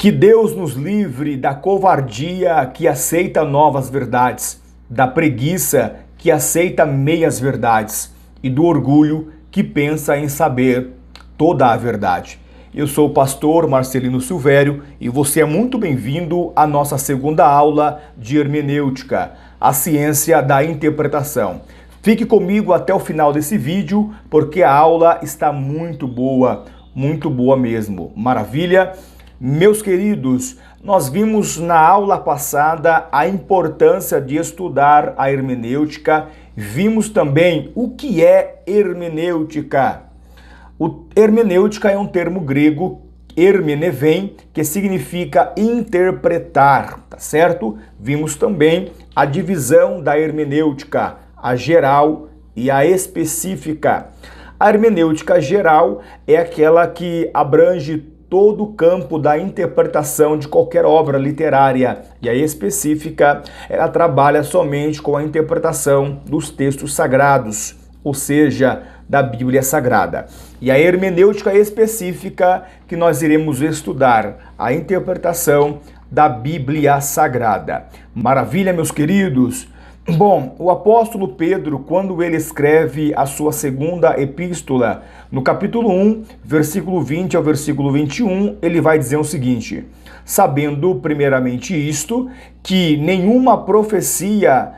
Que Deus nos livre da covardia que aceita novas verdades, da preguiça que aceita meias verdades e do orgulho que pensa em saber toda a verdade. Eu sou o pastor Marcelino Silvério e você é muito bem-vindo à nossa segunda aula de hermenêutica, a ciência da interpretação. Fique comigo até o final desse vídeo, porque a aula está muito boa mesmo. Maravilha? Meus queridos, nós vimos na aula passada a importância de estudar a hermenêutica. Vimos também o que é hermenêutica. Hermenêutica é um termo grego, hermene vem, que significa interpretar, tá certo? Vimos também a divisão da hermenêutica, a geral e a específica. A hermenêutica geral é aquela que abrange todo o campo da interpretação de qualquer obra literária, e a específica, ela trabalha somente com a interpretação dos textos sagrados, ou seja, da Bíblia Sagrada. E a hermenêutica específica, que nós iremos estudar, a interpretação da Bíblia Sagrada. Maravilha, meus queridos? Bom, o apóstolo Pedro, quando ele escreve a sua segunda epístola, no capítulo 1, versículo 20 ao versículo 21, ele vai dizer o seguinte: sabendo primeiramente isto, que nenhuma profecia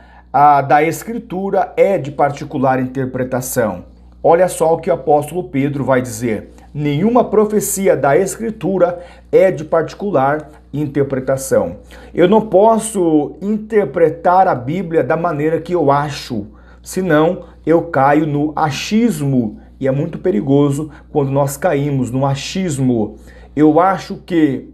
da Escritura é de particular interpretação. Olha só o que o apóstolo Pedro vai dizer: nenhuma profecia da Escritura é de particular interpretação. Eu não posso interpretar a Bíblia da maneira que eu acho, senão eu caio no achismo, e é muito perigoso quando nós caímos no achismo. Eu acho que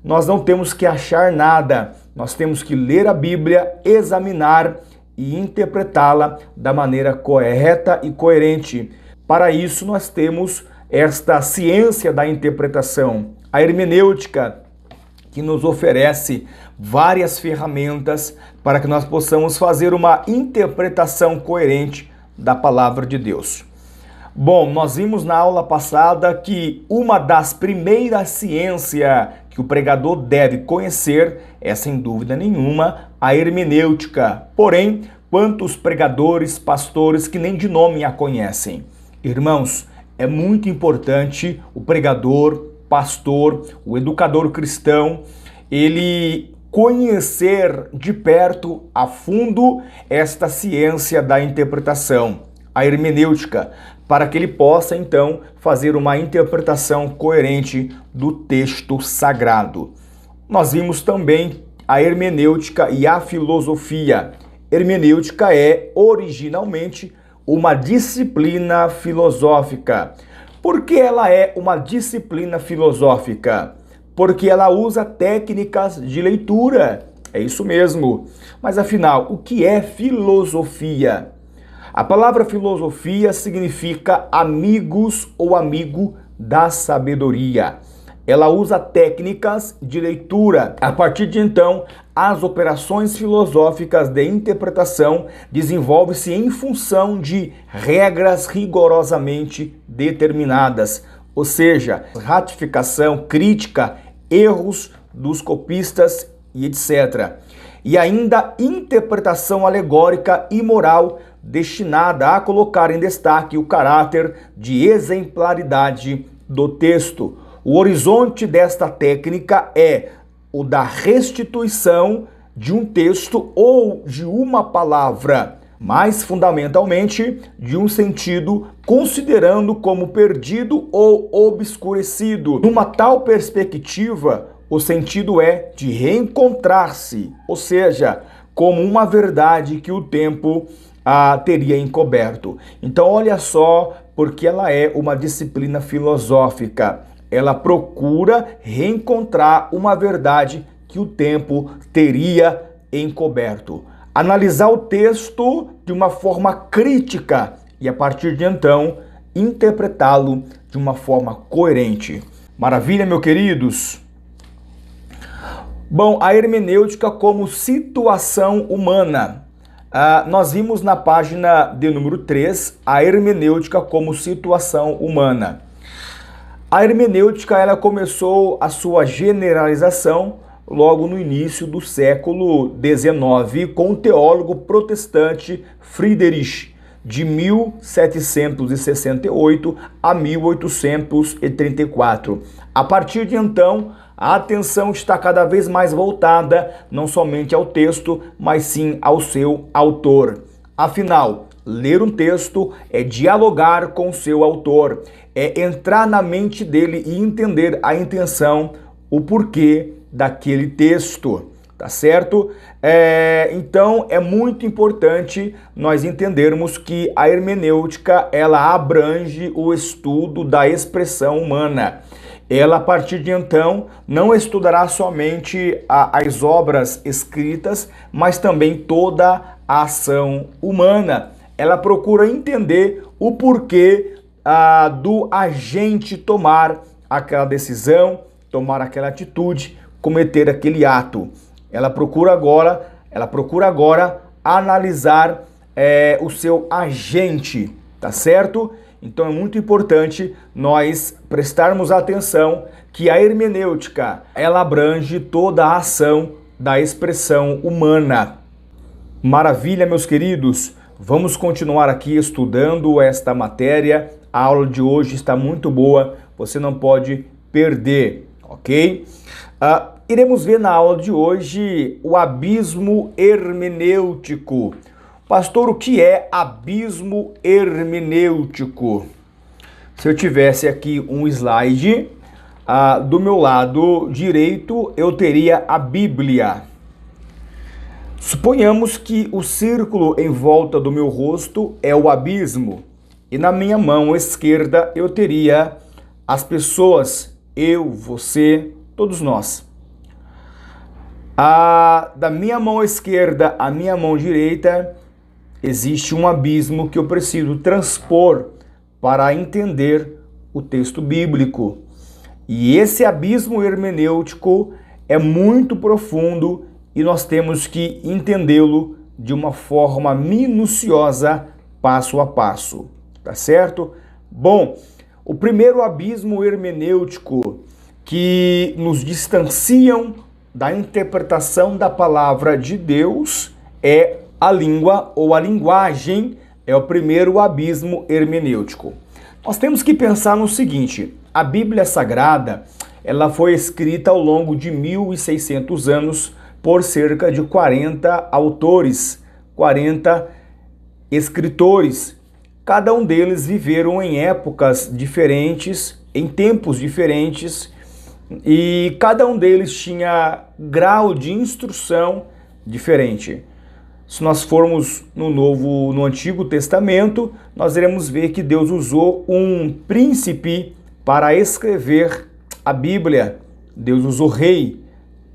nós não temos que achar nada, nós temos que ler a Bíblia, examinar e interpretá-la da maneira correta e coerente. Para isso nós temos esta ciência da interpretação, a hermenêutica, que nos oferece várias ferramentas para que nós possamos fazer uma interpretação coerente da palavra de Deus. Bom, nós vimos na aula passada que uma das primeiras ciências que o pregador deve conhecer é, sem dúvida nenhuma, a hermenêutica. Porém, quantos pregadores, pastores que nem de nome a conhecem? Irmãos, é muito importante o pregador, pastor, o educador cristão, ele conhecer de perto, a fundo, esta ciência da interpretação, a hermenêutica, para que ele possa, então, fazer uma interpretação coerente do texto sagrado. Nós vimos também a hermenêutica e a filosofia. Hermenêutica é, originalmente, uma disciplina filosófica. Por que ela é uma disciplina filosófica? Porque ela usa técnicas de leitura. É isso mesmo. Mas afinal, o que é filosofia? A palavra filosofia significa amigos ou amigo da sabedoria. Ela usa técnicas de leitura. A partir de então, as operações filosóficas de interpretação desenvolvem-se em função de regras rigorosamente determinadas, ou seja, ratificação, crítica, erros dos copistas e etc. E ainda interpretação alegórica e moral destinada a colocar em destaque o caráter de exemplaridade do texto. O horizonte desta técnica é o da restituição de um texto ou de uma palavra, mas fundamentalmente de um sentido, considerando como perdido ou obscurecido. Numa tal perspectiva, o sentido é de reencontrar-se, ou seja, como uma verdade que o tempo teria encoberto. Então olha só, porque ela é uma disciplina filosófica. Ela procura reencontrar uma verdade que o tempo teria encoberto. Analisar o texto de uma forma crítica e, a partir de então, interpretá-lo de uma forma coerente. Maravilha, meus queridos? Bom, a hermenêutica como situação humana. Nós vimos na página de número 3 a hermenêutica como situação humana. A hermenêutica ela começou a sua generalização logo no início do século XIX com o teólogo protestante Friedrich, de 1768 a 1834. A partir de então, a atenção está cada vez mais voltada não somente ao texto, mas sim ao seu autor. Afinal, ler um texto é dialogar com o seu autor, é entrar na mente dele e entender a intenção, o porquê daquele texto, tá certo? Então é muito importante nós entendermos que a hermenêutica ela abrange o estudo da expressão humana. Ela, a partir de então, não estudará somente as obras escritas, mas também toda a ação humana. Ela procura entender o porquê do agente tomar aquela decisão, tomar aquela atitude, cometer aquele ato. Ela procura agora analisar o seu agente, tá certo? Então é muito importante nós prestarmos atenção que a hermenêutica, ela abrange toda a ação da expressão humana. Maravilha, meus queridos! Vamos continuar aqui estudando esta matéria. A aula de hoje está muito boa, você não pode perder, ok? Iremos ver na aula de hoje o abismo hermenêutico. Pastor, o que é abismo hermenêutico? Se eu tivesse aqui um slide, do meu lado direito eu teria a Bíblia. Suponhamos que o círculo em volta do meu rosto é o abismo e na minha mão esquerda eu teria as pessoas, eu, você, todos nós. Da minha mão esquerda à minha mão direita existe um abismo que eu preciso transpor para entender o texto bíblico. E esse abismo hermenêutico é muito profundo e nós temos que entendê-lo de uma forma minuciosa, passo a passo, tá certo? Bom, o primeiro abismo hermenêutico que nos distanciam da interpretação da palavra de Deus é a língua ou a linguagem, é o primeiro abismo hermenêutico. Nós temos que pensar no seguinte: a Bíblia Sagrada, ela foi escrita ao longo de 1.600 anos por cerca de 40 autores, 40 escritores. Cada um deles viveram em épocas diferentes, em tempos diferentes, e cada um deles tinha grau de instrução diferente. Se nós formos no Antigo Testamento, nós iremos ver que Deus usou um príncipe para escrever a Bíblia. Deus usou rei,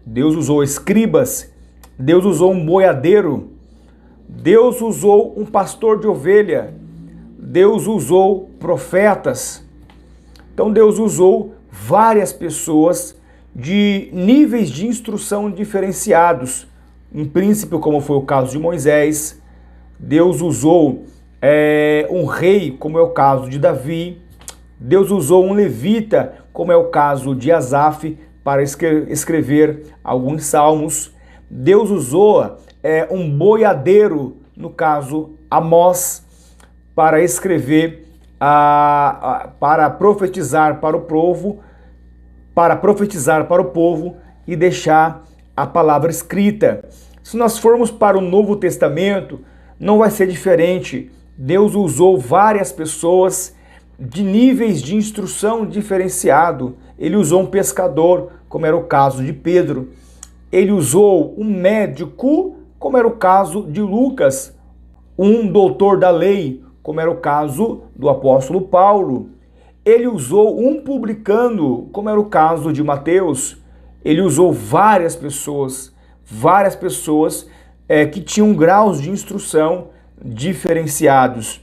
Deus usou escribas, Deus usou um boiadeiro, Deus usou um pastor de ovelha, Deus usou profetas. Então Deus usou várias pessoas de níveis de instrução diferenciados. Um príncipe, como foi o caso de Moisés. Deus usou um rei, como é o caso de Davi. Deus usou um levita, como é o caso de Asaf, para escrever alguns salmos. Deus usou um boiadeiro, no caso Amós, para escrever, para profetizar para o povo e deixar a palavra escrita. Se nós formos para o Novo Testamento, não vai ser diferente. Deus usou várias pessoas de níveis de instrução diferenciado. Ele usou um pescador, como era o caso de Pedro. Ele usou um médico, como era o caso de Lucas. Um doutor da lei, como era o caso do apóstolo Paulo. Ele usou um publicano, como era o caso de Mateus. Ele usou várias pessoas que tinham graus de instrução diferenciados.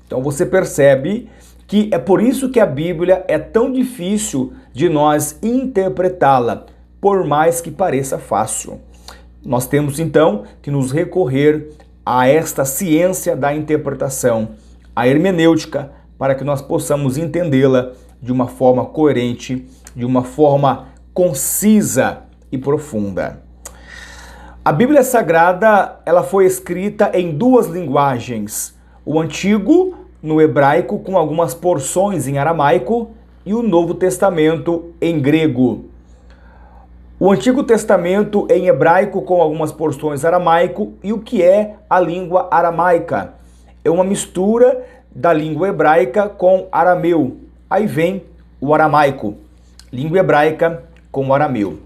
Então você percebe que é por isso que a Bíblia é tão difícil de nós interpretá-la, por mais que pareça fácil. Nós temos então que nos recorrer a esta ciência da interpretação, a hermenêutica, para que nós possamos entendê-la de uma forma coerente, de uma forma concisa e profunda. A Bíblia Sagrada, ela foi escrita em duas linguagens: o Antigo, no hebraico, com algumas porções em aramaico, e o Novo Testamento em grego. O Antigo Testamento em hebraico com algumas porções aramaico. E o que é a língua aramaica? É uma mistura da língua hebraica com arameu. Aí vem o aramaico, língua hebraica com arameu.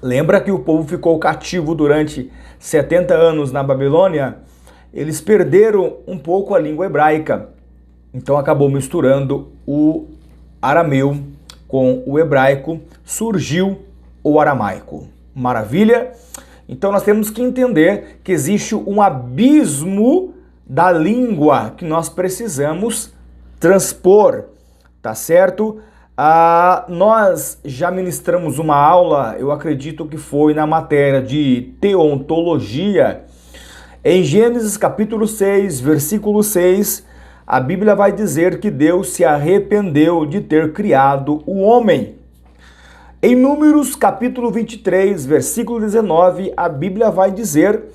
Lembra que o povo ficou cativo durante 70 anos na Babilônia? Eles perderam um pouco a língua hebraica. Então acabou misturando o arameu com o hebraico, surgiu o aramaico. Maravilha? Então nós temos que entender que existe um abismo da língua que nós precisamos transpor, tá certo? Nós já ministramos uma aula, eu acredito que foi na matéria de teontologia. Em Gênesis capítulo 6, versículo 6, a Bíblia vai dizer que Deus se arrependeu de ter criado o homem. Em Números capítulo 23, versículo 19, a Bíblia vai dizer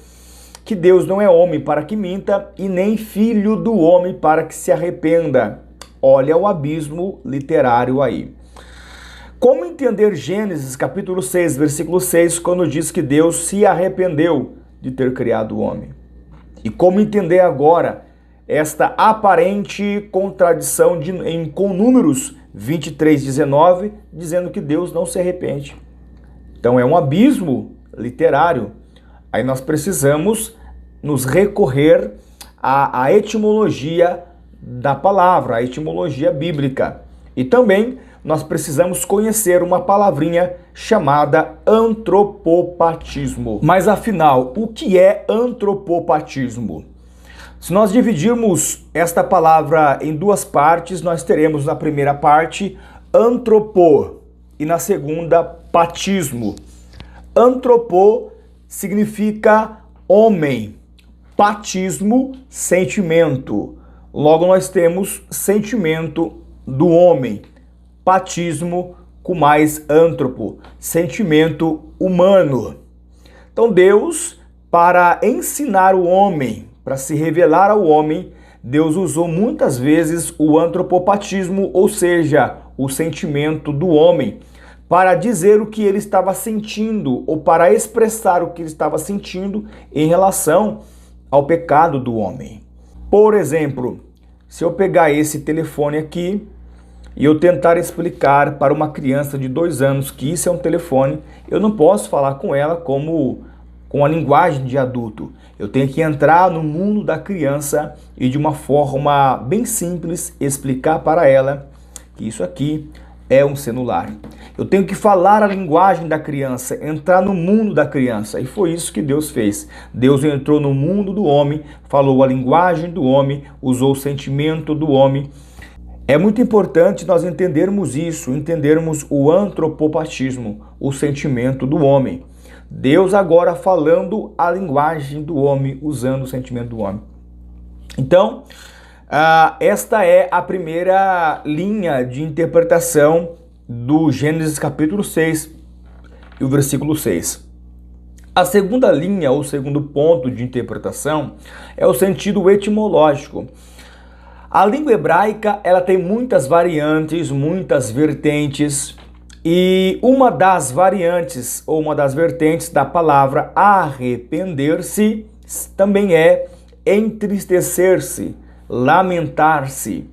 que Deus não é homem para que minta e nem filho do homem para que se arrependa. Olha o abismo literário aí. Como entender Gênesis capítulo 6, versículo 6, quando diz que Deus se arrependeu de ter criado o homem? E como entender agora esta aparente contradição com Números 23, 19, dizendo que Deus não se arrepende? Então é um abismo literário. Aí nós precisamos nos recorrer à etimologia da palavra, a etimologia bíblica. E também nós precisamos conhecer uma palavrinha chamada antropopatismo. Mas afinal, o que é antropopatismo? Se nós dividirmos esta palavra em duas partes, nós teremos na primeira parte antropo e na segunda patismo. Antropo significa homem, patismo, sentimento. Logo nós temos sentimento do homem, patismo com mais antropo, sentimento humano. Então Deus, para ensinar o homem, para se revelar ao homem, Deus usou muitas vezes o antropopatismo, ou seja, o sentimento do homem, para dizer o que ele estava sentindo, ou para expressar o que ele estava sentindo em relação ao pecado do homem. Por exemplo, se eu pegar esse telefone aqui e eu tentar explicar para uma criança de 2 anos que isso é um telefone, eu não posso falar com ela com a linguagem de adulto. Eu tenho que entrar no mundo da criança e de uma forma bem simples explicar para ela que isso aqui é um celular. Eu tenho que falar a linguagem da criança, entrar no mundo da criança. E foi isso que Deus fez. Deus entrou no mundo do homem, falou a linguagem do homem, usou o sentimento do homem. É muito importante nós entendermos isso, entendermos o antropopatismo, o sentimento do homem. Deus agora falando a linguagem do homem, usando o sentimento do homem. Então, esta é a primeira linha de interpretação do Gênesis capítulo 6 e o versículo 6. A segunda linha, ou segundo ponto de interpretação, é o sentido etimológico. A língua hebraica, ela tem muitas variantes, muitas vertentes, e uma das variantes, ou uma das vertentes da palavra arrepender-se, também é entristecer-se, lamentar-se.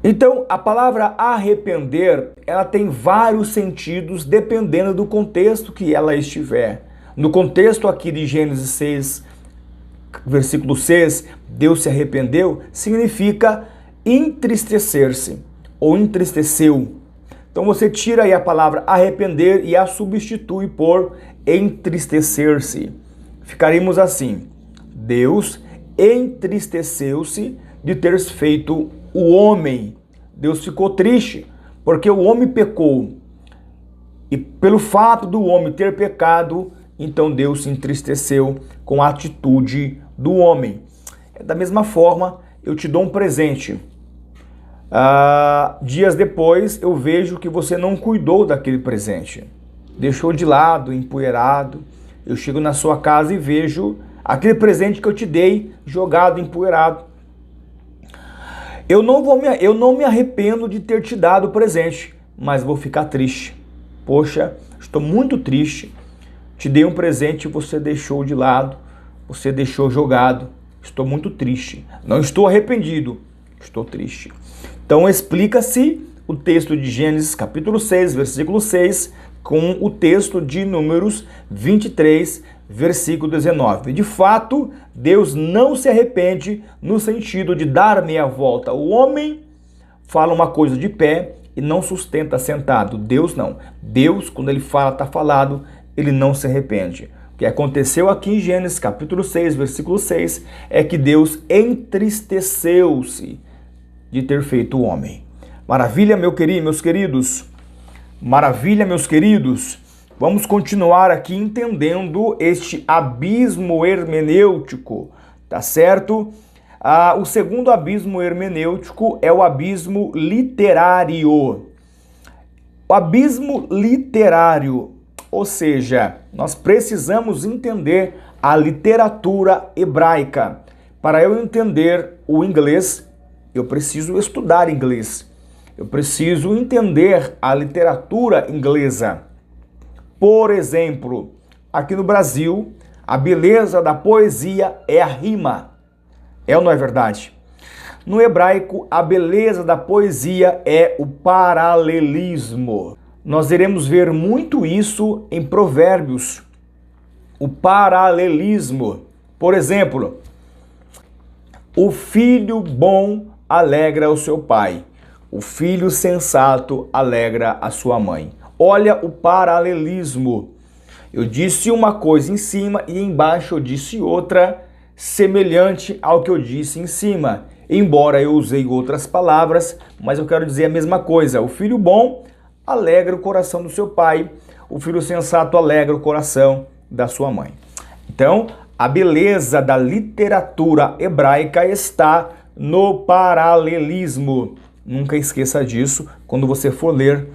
Então, a palavra arrepender, ela tem vários sentidos dependendo do contexto que ela estiver. No contexto aqui de Gênesis 6, versículo 6, Deus se arrependeu, significa entristecer-se ou entristeceu. Então você tira aí a palavra arrepender e a substitui por entristecer-se. Ficaríamos assim: Deus entristeceu-se de ter feito o homem. Deus ficou triste porque o homem pecou. E pelo fato do homem ter pecado, então Deus se entristeceu com a atitude do homem. Da mesma forma, eu te dou um presente. Dias depois eu vejo que você não cuidou daquele presente, deixou de lado, empoeirado. Eu chego na sua casa e vejo aquele presente que eu te dei jogado, empoeirado. Eu não me arrependo de ter te dado o presente, mas vou ficar triste. Poxa, estou muito triste. Te dei um presente e você deixou de lado, você deixou jogado. Estou muito triste. Não estou arrependido, estou triste. Então explica-se o texto de Gênesis capítulo 6, versículo 6, com o texto de Números 23, versículo 19. De fato, Deus não se arrepende no sentido de dar meia volta. O homem fala uma coisa de pé e não sustenta sentado. Deus não. Deus, quando ele fala, está falado, ele não se arrepende. O que aconteceu aqui em Gênesis capítulo 6, versículo 6, é que Deus entristeceu-se de ter feito o homem. Maravilha, meus queridos. Maravilha, meus queridos. Vamos continuar aqui entendendo este abismo hermenêutico, tá certo? O segundo abismo hermenêutico é o abismo literário. O abismo literário, ou seja, nós precisamos entender a literatura hebraica. Para eu entender o inglês, eu preciso estudar inglês. Eu preciso entender a literatura inglesa. Por exemplo, aqui no Brasil, a beleza da poesia é a rima. É ou não é verdade? No hebraico, a beleza da poesia é o paralelismo. Nós iremos ver muito isso em Provérbios. O paralelismo. Por exemplo, o filho bom alegra o seu pai. O filho sensato alegra a sua mãe. Olha o paralelismo. Eu disse uma coisa em cima e embaixo eu disse outra semelhante ao que eu disse em cima. Embora eu usei outras palavras, mas eu quero dizer a mesma coisa. O filho bom alegra o coração do seu pai. O filho sensato alegra o coração da sua mãe. Então, a beleza da literatura hebraica está no paralelismo. Nunca esqueça disso quando você for ler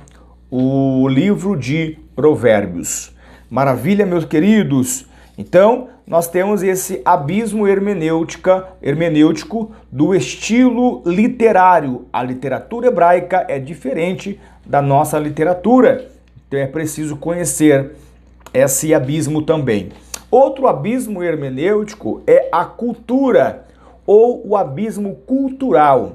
o livro de Provérbios. Maravilha, meus queridos? Então, nós temos esse abismo hermenêutico do estilo literário. A literatura hebraica é diferente da nossa literatura. Então é preciso conhecer esse abismo também. Outro abismo hermenêutico é a cultura, ou o abismo cultural.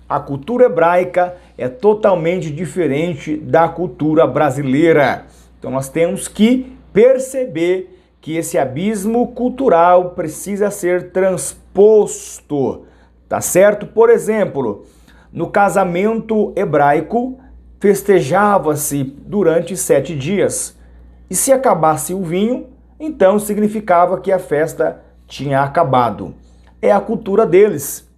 A cultura hebraica é totalmente diferente da cultura brasileira. Então nós temos que perceber que esse abismo cultural precisa ser transposto, tá certo? Por exemplo, no casamento hebraico, festejava-se durante 7 dias. E se acabasse o vinho, então significava que a festa tinha acabado. É a cultura deles.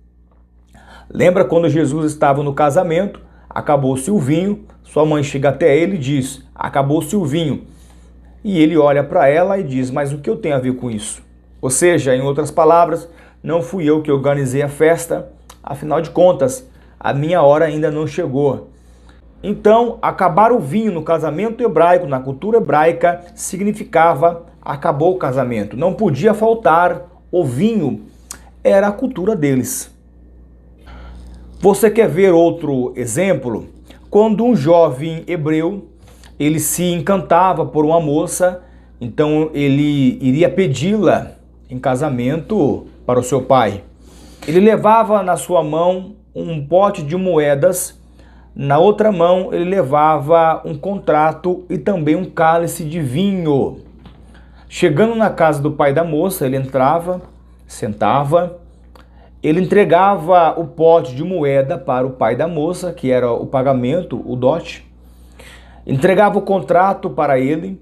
Lembra quando Jesus estava no casamento, acabou-se o vinho, sua mãe chega até ele e diz, acabou-se o vinho. E ele olha para ela e diz, mas o que eu tenho a ver com isso? Ou seja, em outras palavras, não fui eu que organizei a festa, afinal de contas, a minha hora ainda não chegou. Então, acabar o vinho no casamento hebraico, na cultura hebraica, significava acabou o casamento. Não podia faltar o vinho, era a cultura deles. Você quer ver outro exemplo? Quando um jovem hebreu, ele se encantava por uma moça, então ele iria pedi-la em casamento para o seu pai. Ele levava na sua mão um pote de moedas, na outra mão ele levava um contrato e também um cálice de vinho. Chegando na casa do pai da moça, ele entrava, sentava, ele entregava o pote de moeda para o pai da moça, que era o pagamento, o dote, entregava o contrato para ele.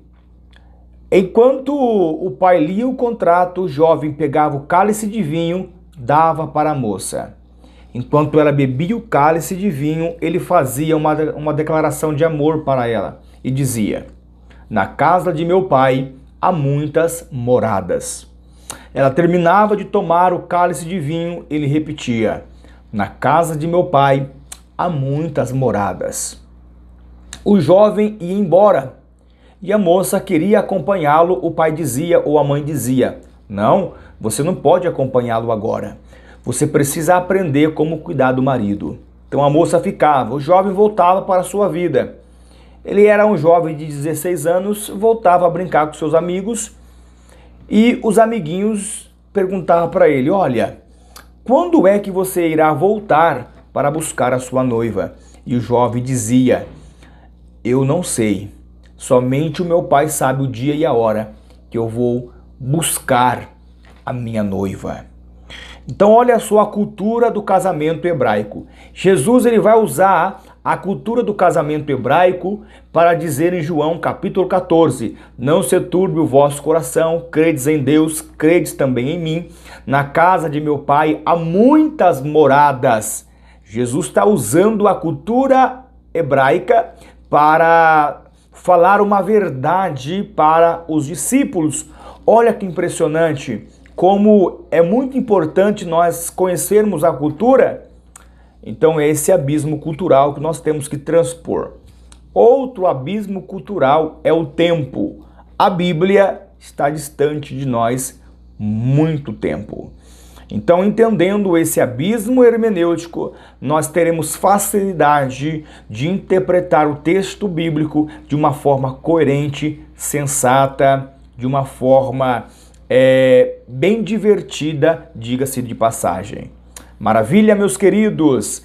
Enquanto o pai lia o contrato, o jovem pegava o cálice de vinho, dava para a moça. Enquanto ela bebia o cálice de vinho, ele fazia uma declaração de amor para ela e dizia: na casa de meu pai há muitas moradas. Ela terminava de tomar o cálice de vinho, ele repetia: na casa de meu pai há muitas moradas. O jovem ia embora e a moça queria acompanhá-lo. O pai dizia ou a mãe dizia: não, você não pode acompanhá-lo agora. Você precisa aprender como cuidar do marido. Então a moça ficava, o jovem voltava para a sua vida. Ele era um jovem de 16 anos, voltava a brincar com seus amigos e os amiguinhos perguntavam para ele: olha, quando é que você irá voltar para buscar a sua noiva? E o jovem dizia: eu não sei, somente o meu pai sabe o dia e a hora que eu vou buscar a minha noiva. Então olha só a cultura do casamento hebraico. Jesus ele vai usar a cultura do casamento hebraico para dizer em João capítulo 14, não se turbe o vosso coração, credes em Deus, credes também em mim. Na casa de meu pai há muitas moradas. Jesus está usando a cultura hebraica para falar uma verdade para os discípulos. Olha que impressionante, como é muito importante nós conhecermos a cultura. Então é esse abismo cultural que nós temos que transpor. Outro abismo cultural é o tempo. A Bíblia está distante de nós muito tempo. Então, entendendo esse abismo hermenêutico, nós teremos facilidade de interpretar o texto bíblico de uma forma coerente, sensata, de uma forma bem divertida, diga-se de passagem. Maravilha, meus queridos!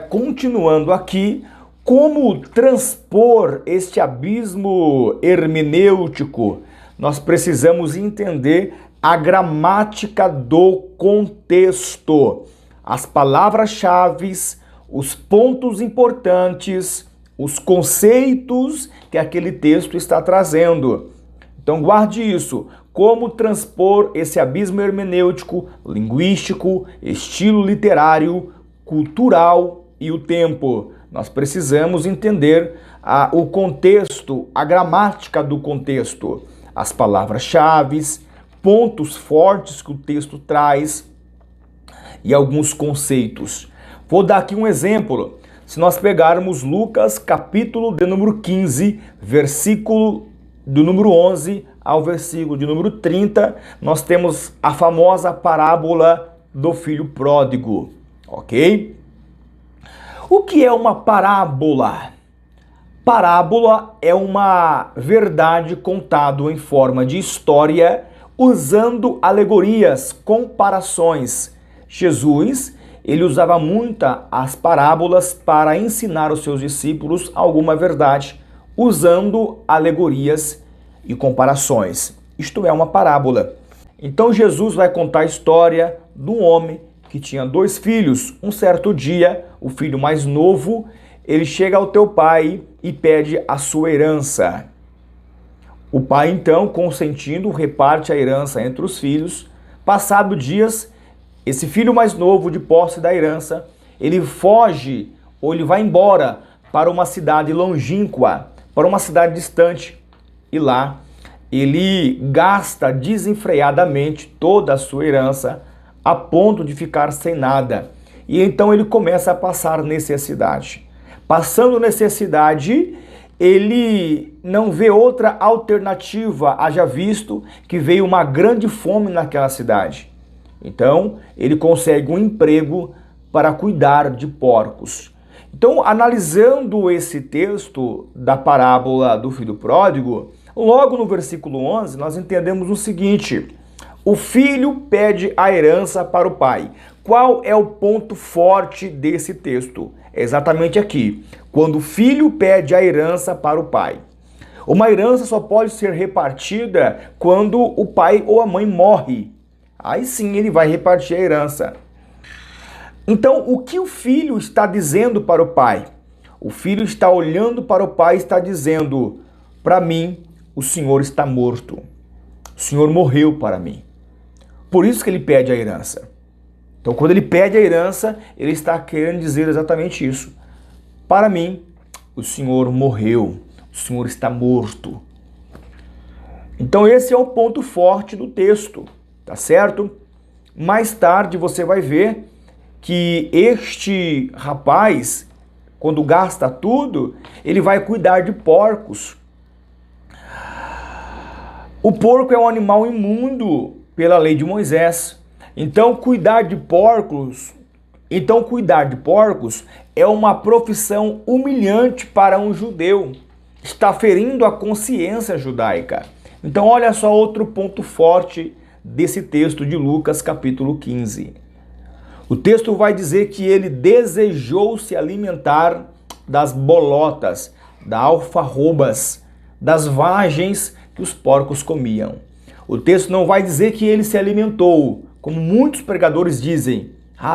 Continuando aqui, como transpor este abismo hermenêutico? Nós precisamos entender a gramática do contexto, as palavras-chave, os pontos importantes, os conceitos que aquele texto está trazendo. Então guarde isso. Como transpor esse abismo hermenêutico, linguístico, estilo literário, cultural e o tempo. Nós precisamos entender o contexto, a gramática do contexto, as palavras-chave, pontos fortes que o texto traz e alguns conceitos. Vou dar aqui um exemplo. Se nós pegarmos Lucas, capítulo de número 15, versículo do número 11 ao versículo de número 30, nós temos a famosa parábola do filho pródigo, ok? O que é uma parábola? Parábola é uma verdade contada em forma de história, usando alegorias, comparações. Jesus, ele usava muito as parábolas para ensinar os seus discípulos alguma verdade, usando alegorias e comparações. Isto é uma parábola. Então Jesus vai contar a história de um homem que tinha 2 filhos. Um certo dia, o filho mais novo, ele chega ao teu pai e pede a sua herança. O pai, então, consentindo, reparte a herança entre os filhos. Passados dias, esse filho mais novo, de posse da herança, ele foge ou ele vai embora para uma cidade longínqua, para uma cidade distante. E lá ele gasta desenfreadamente toda a sua herança a ponto de ficar sem nada. E então ele começa a passar necessidade. Passando necessidade, ele não vê outra alternativa, haja visto que veio uma grande fome naquela cidade. Então ele consegue um emprego para cuidar de porcos. Então, analisando esse texto da parábola do filho pródigo, logo no versículo 11, nós entendemos o seguinte: o filho pede a herança para o pai. Qual é o ponto forte desse texto? É exatamente aqui, quando o filho pede a herança para o pai. Uma herança só pode ser repartida quando o pai ou a mãe morre. Aí sim ele vai repartir a herança. Então, o que o filho está dizendo para o pai? O filho está olhando para o pai e está dizendo: para mim, o Senhor está morto. O Senhor morreu para mim. Por isso que ele pede a herança. Então, quando ele pede a herança, ele está querendo dizer exatamente isso. Para mim, o Senhor morreu. O Senhor está morto. Então, esse é o ponto forte do texto, tá certo? Mais tarde você vai ver que este rapaz, quando gasta tudo, ele vai cuidar de porcos. O porco é um animal imundo pela lei de Moisés. Então, cuidar de porcos é uma profissão humilhante para um judeu. Está ferindo a consciência judaica. Então, olha só outro ponto forte desse texto de Lucas, capítulo 15. O texto vai dizer que ele desejou se alimentar das bolotas, das alfarrobas, das vagens que os porcos comiam. O texto não vai dizer que ele se alimentou, como muitos pregadores dizem.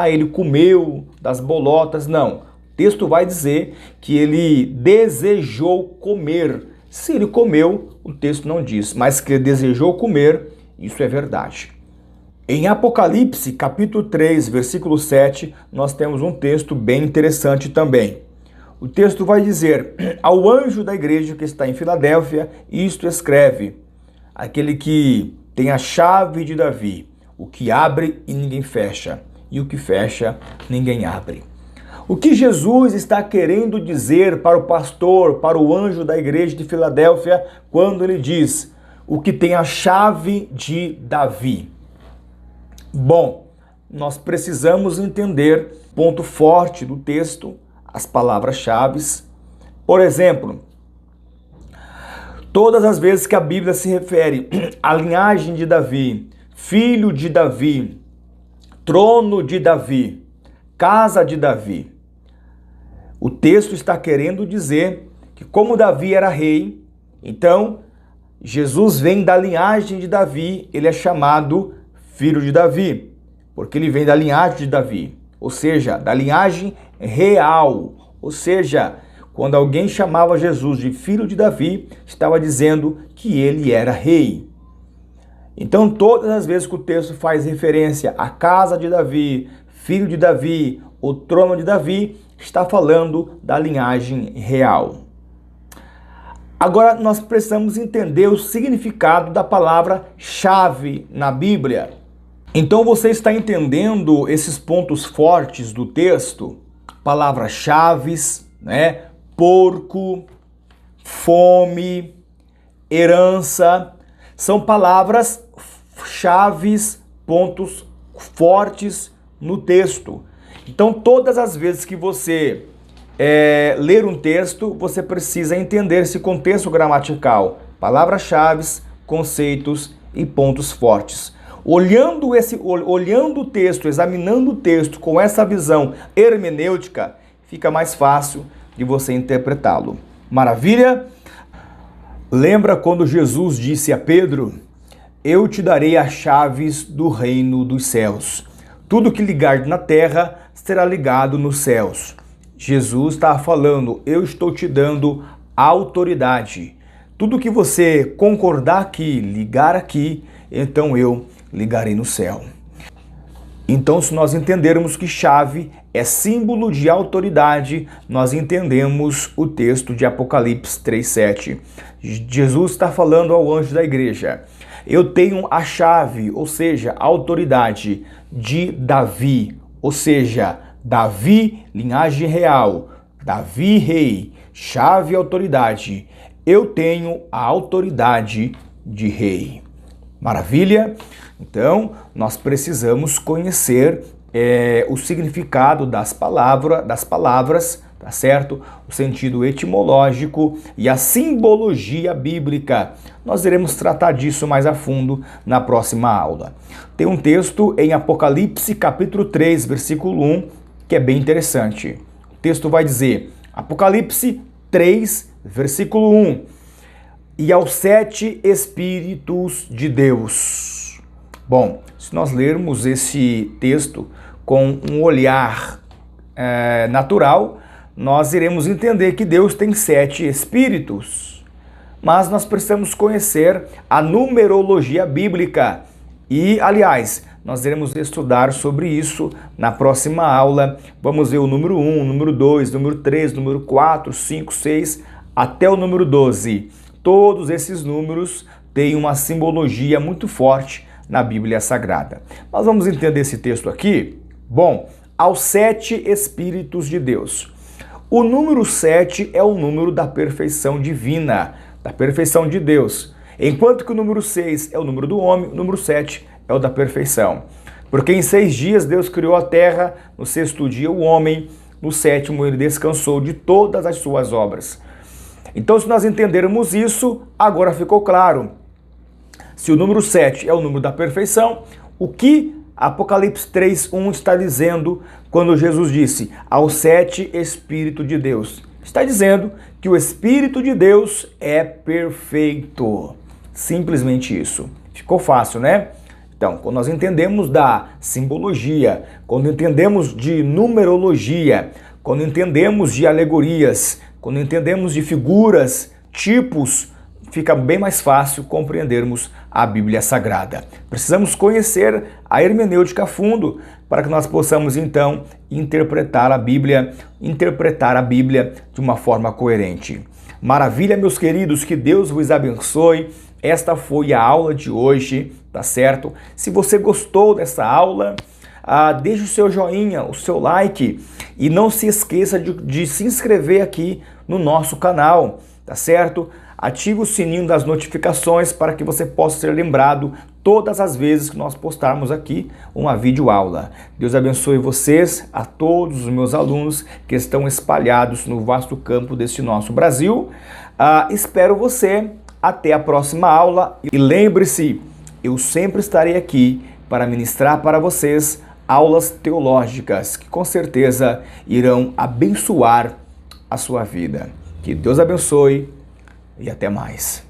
Ele comeu das bolotas. Não. O texto vai dizer que ele desejou comer. Se ele comeu, o texto não diz, mas que ele desejou comer, isso é verdade. Em Apocalipse, capítulo 3, versículo 7, nós temos um texto bem interessante também. O texto vai dizer: ao anjo da igreja que está em Filadélfia, isto escreve: aquele que tem a chave de Davi, o que abre e ninguém fecha, e o que fecha ninguém abre. O que Jesus está querendo dizer para o pastor, para o anjo da igreja de Filadélfia, quando ele diz: o que tem a chave de Davi? Bom, nós precisamos entender o ponto forte do texto, as palavras-chave. Por exemplo, todas as vezes que a Bíblia se refere à linhagem de Davi, filho de Davi, trono de Davi, casa de Davi, o texto está querendo dizer que como Davi era rei, então Jesus vem da linhagem de Davi, ele é chamado filho de Davi, porque ele vem da linhagem de Davi, ou seja, da linhagem real. Ou seja, quando alguém chamava Jesus de filho de Davi, estava dizendo que ele era rei. Então, todas as vezes que o texto faz referência à casa de Davi, filho de Davi, o trono de Davi, está falando da linhagem real. Agora, nós precisamos entender o significado da palavra chave na Bíblia. Então, você está entendendo esses pontos fortes do texto? Palavras-chave, né? Porco, fome, herança, são palavras-chave, pontos fortes no texto. Então, todas as vezes que você ler um texto, você precisa entender esse contexto gramatical, palavras-chave, conceitos e pontos fortes. Olhando o texto, examinando o texto com essa visão hermenêutica, fica mais fácil de você interpretá-lo. Maravilha? Lembra quando Jesus disse a Pedro: eu te darei as chaves do reino dos céus. Tudo que ligar na terra será ligado nos céus. Jesus está falando: eu estou te dando autoridade. Tudo que você concordar aqui, ligar aqui, então eu ligarei no céu. Então, se nós entendermos que chave é símbolo de autoridade, nós entendemos o texto de Apocalipse 3:7. Jesus está falando ao anjo da igreja: eu tenho a chave, ou seja, a autoridade de Davi, ou seja, Davi, linhagem real, Davi, rei, chave, autoridade. Eu tenho a autoridade de rei. Maravilha? Então, nós precisamos conhecer o significado das palavras, tá certo? O sentido etimológico e a simbologia bíblica. Nós iremos tratar disso mais a fundo na próxima aula. Tem um texto em Apocalipse, capítulo 3, versículo 1, que é bem interessante. O texto vai dizer, Apocalipse 3, versículo 1, e aos 7 Espíritos de Deus. Bom, se nós lermos esse texto com um olhar natural, nós iremos entender que Deus tem 7 Espíritos. Mas nós precisamos conhecer a numerologia bíblica. E, aliás, nós iremos estudar sobre isso na próxima aula. Vamos ver o número 1, número 2, número 3, número 4, 5, 6, até o número 12. Todos esses números têm uma simbologia muito forte na Bíblia Sagrada. Mas vamos entender esse texto aqui? Bom, aos 7 Espíritos de Deus. O número 7 é o número da perfeição divina, da perfeição de Deus. Enquanto que o número 6 é o número do homem, o número 7 é o da perfeição. Porque em 6 dias Deus criou a terra, no 6º dia o homem, no 7º ele descansou de todas as suas obras. Então, se nós entendermos isso, agora ficou claro. Se o número 7 é o número da perfeição, o que Apocalipse 3:1 está dizendo quando Jesus disse ao 7 Espírito de Deus? Está dizendo que o Espírito de Deus é perfeito. Simplesmente isso. Ficou fácil, né? Então, quando nós entendemos da simbologia, quando entendemos de numerologia, quando entendemos de alegorias, quando entendemos de figuras, tipos, fica bem mais fácil compreendermos a Bíblia Sagrada. Precisamos conhecer a hermenêutica a fundo para que nós possamos, então, interpretar a Bíblia de uma forma coerente. Maravilha, meus queridos, que Deus vos abençoe. Esta foi a aula de hoje, tá certo? Se você gostou dessa aula, deixe o seu joinha, o seu like e não se esqueça de se inscrever aqui no nosso canal, tá certo? Ative o sininho das notificações para que você possa ser lembrado todas as vezes que nós postarmos aqui uma videoaula. Deus abençoe vocês, a todos os meus alunos que estão espalhados no vasto campo deste nosso Brasil. Espero você até a próxima aula e lembre-se, eu sempre estarei aqui para ministrar para vocês aulas teológicas que com certeza irão abençoar a sua vida. Que Deus abençoe e até mais.